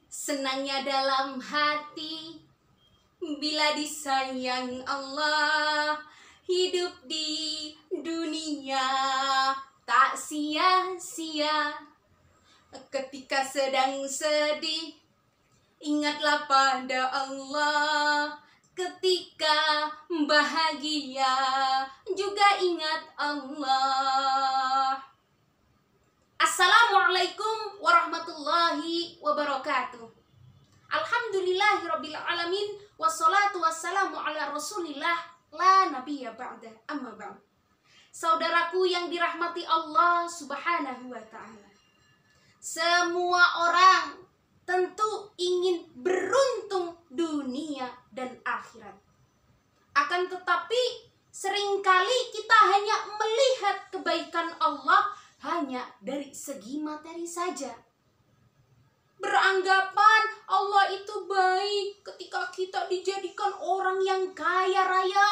Senangnya dalam hati bila disayang Allah. Hidup di dunia tak sia-sia. Ketika sedang sedih, ingatlah pada Allah. Ketika bahagia, juga ingat Allah. Assalamualaikum warahmatullahi wabarakatuh. Alhamdulillahirabbil alamin, wassalatu wassalamu ala Rasulillah la nabiyya ba'da, amma ba'd. Saudaraku yang dirahmati Allah Subhanahu wa taala. Semua orang tentu ingin beruntung dunia dan akhirat. Akan tetapi seringkali kita hanya melihat kebaikan Allah hanya dari segi materi saja. Beranggapan Allah itu baik ketika kita dijadikan orang yang kaya raya.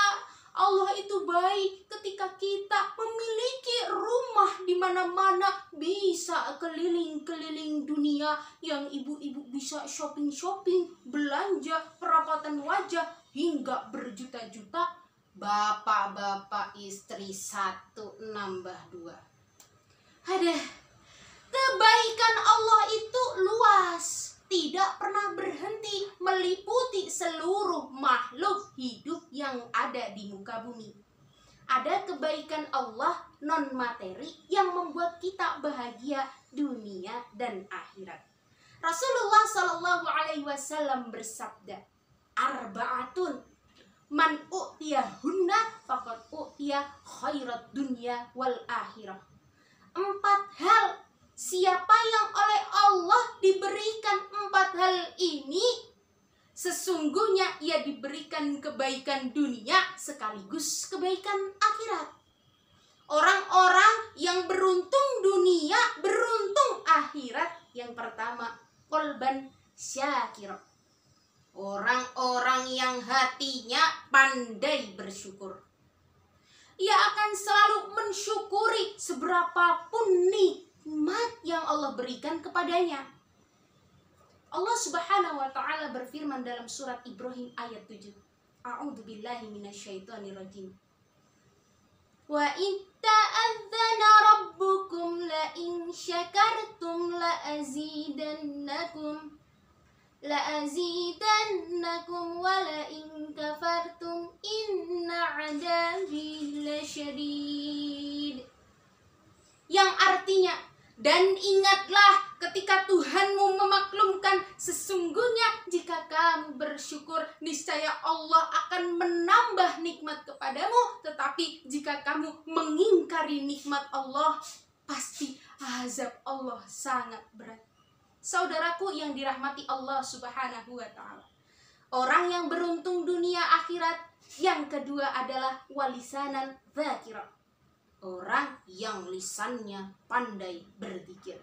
Allah itu baik ketika kita memiliki rumah di mana-mana, bisa keliling-keliling dunia, yang ibu-ibu bisa shopping-shopping, belanja, perawatan wajah hingga berjuta-juta. Bapak-bapak istri satu nambah dua. Ada kebaikan Allah itu luas, tidak pernah berhenti, meliputi seluruh makhluk hidup yang ada di muka bumi. Ada kebaikan Allah non materi yang membuat kita bahagia dunia dan akhirat. Rasulullah Shallallahu Alaihi Wasallam bersabda, arba'atun man u'tiyahunna faqad u'tiya khairat dunya wal akhirah. 4 hal, siapa yang oleh Allah diberikan 4 hal ini, sesungguhnya ia diberikan kebaikan dunia sekaligus kebaikan akhirat. Orang-orang yang beruntung dunia, beruntung akhirat. Yang pertama, qalban syakir. Orang-orang yang hatinya pandai bersyukur. Ia akan selalu mensyukuri seberapapun nikmat yang Allah berikan kepadanya. Allah Subhanahu wa taala berfirman dalam surat Ibrahim ayat 7. A'udzubillahi minasyaitonirrajim. Wa in ta'adzana rabbukum la in syakartum la azidannakum wa la in kafartum inna 'adzabi lasyadid. Yang artinya, dan ingatlah ketika Tuhanmu memaklumkan, sesungguhnya jika kamu bersyukur, niscaya Allah akan menambah nikmat kepadamu. Tetapi jika kamu mengingkari nikmat Allah, pasti azab Allah sangat berat. Saudaraku yang dirahmati Allah Subhanahu wa taala, orang yang beruntung dunia akhirat, yang kedua adalah walisanan dzakira. Orang yang lisannya pandai berzikir,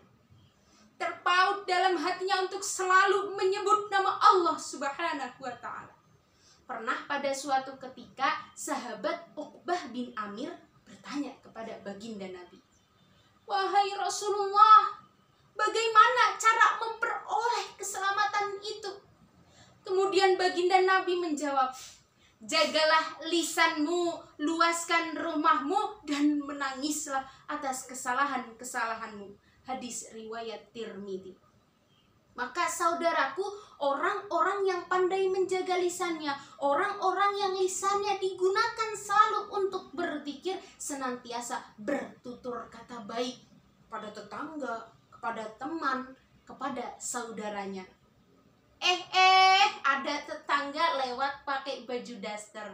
terpaut dalam hatinya untuk selalu menyebut nama Allah Subhanahu wa taala. Pernah pada suatu ketika sahabat Uqbah bin Amir bertanya kepada baginda Nabi, "Wahai Rasulullah, bagaimana cara memperoleh keselamatan itu?" Kemudian baginda Nabi menjawab, "Jagalah lisanmu, luaskan rumahmu, dan menangislah atas kesalahan-kesalahanmu." Hadis riwayat Tirmidzi. Maka saudaraku, orang-orang yang pandai menjaga lisannya, orang-orang yang lisannya digunakan selalu untuk berzikir, senantiasa bertutur kata baik pada tetangga, kepada teman, kepada saudaranya. Ada tetangga lewat pakai baju daster.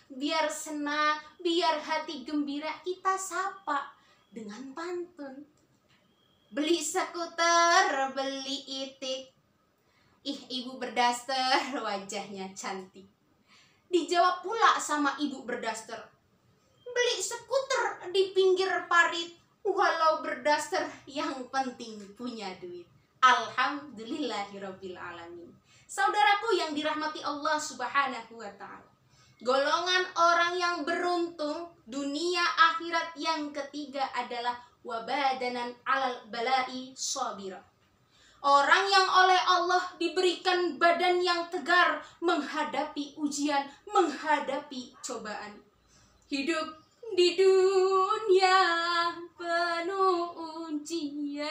Biar senang, biar hati gembira, kita sapa dengan pantun. Beli skuter, beli itik. Ih, ibu berdaster, wajahnya cantik. Dijawab pula sama ibu berdaster, beli skuter di pinggir parit. Walau berdaster, yang penting punya duit. Alhamdulillahirabbil alamin. Saudaraku yang dirahmati Allah Subhanahu wa taala, golongan orang yang beruntung dunia akhirat yang ketiga adalah wabadanan alal balai sabira. Orang yang oleh Allah diberikan badan yang tegar menghadapi ujian, menghadapi cobaan. Hidup di dunia penuh ujian,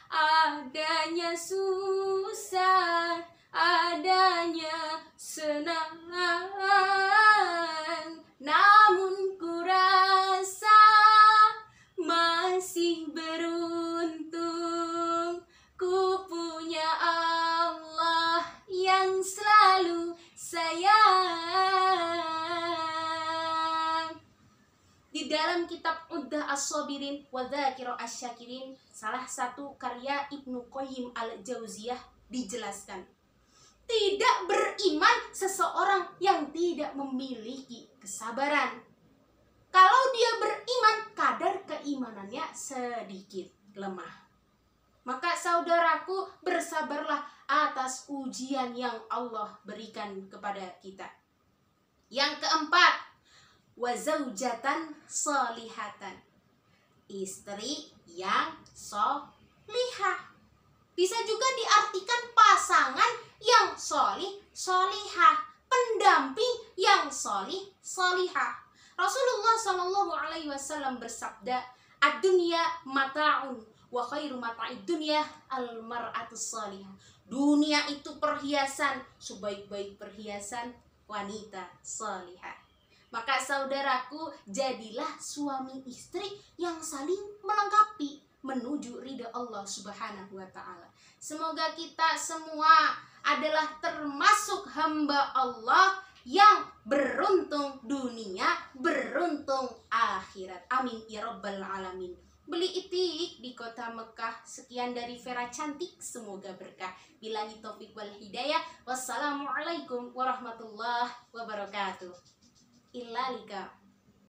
adanya susah, adanya senang. Namun ku rasa masih beruntung, ku punya Allah yang selalu sayang. Di dalam kitab Uddah As-Sabirin wa Dzakira Asy-Syakirin, salah satu karya Ibnu Qayyim Al-Jauziyah, dijelaskan, tidak beriman seseorang yang tidak memiliki kesabaran. Kalau dia beriman, kadar keimanannya sedikit lemah. Maka saudaraku, bersabarlah atas ujian yang Allah berikan kepada kita. Yang keempat, wa zaujatan sholihatan, istri yang sholihah. Bisa juga diartikan pasangan yang sholih, sholihah, pendamping yang sholih, sholihah. Rasulullah Shallallahu Alaihi Wasallam bersabda, ad-dunya mata'un wa khairu mata'id dunya al-mar'atus sholihah. Dunia itu perhiasan, sebaik-baik perhiasan wanita sholihah. Maka saudaraku, jadilah suami istri yang saling melengkapi menuju ridha Allah Subhanahu wa Ta'ala. Semoga kita semua adalah termasuk hamba Allah yang beruntung dunia, beruntung akhirat. Amin ya rabbal alamin. Beli itik di kota Mekah. Sekian dari Vera Cantik, semoga berkah. Billahi taufik wal hidayah. Wassalamualaikum warahmatullahi wabarakatuh. Illalika.